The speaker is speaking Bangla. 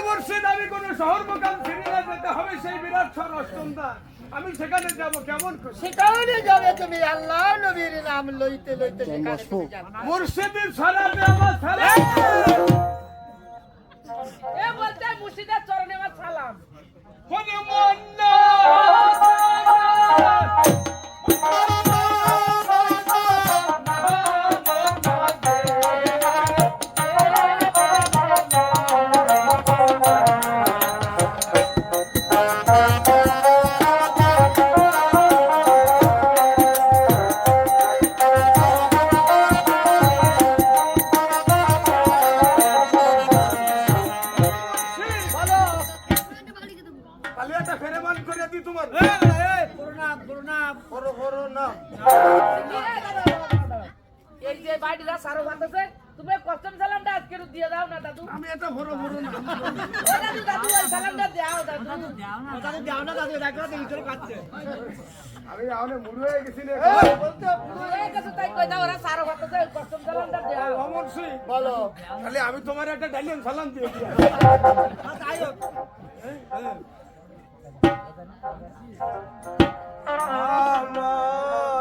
মুর্শিদ আমি কোন শহর মোকাম ফিরে যেতে হবে সেই বিরাট শহর অষ্টমদার আমি সেখানে যাব কেমন করে সেখানে যাবে তুমি আল্লাহ নবীর নাম লইতে লইতে সেখানে তুমি যাবে মুর্শিদের সালাতে আমার সালাম এ বলতে মুর্শিদের চরণে আমার সালাম কোনে মন্না এই যে বাড়িটা সারো বাঁধছে তুমি কষ্টম সালামটা আজকে দিয়ে দাও না দাদু আমি এটা ভরো ভরো না ও দাদু দাদু ওই সালামটা দাও দাদু দাও না দাদু দেখো তো ভিতরে কাটছে আমি আউনে মুড় হয়ে গেছি রে বলতে এই কাছে তাই কই দাও ওরা সারো বাঁধছে কষ্টম সালামটা দাও অমর সিং বলো খালি আমি তোমার একটা ডালিয়ান সালাম দিয়ে দিই তাই হোক আমার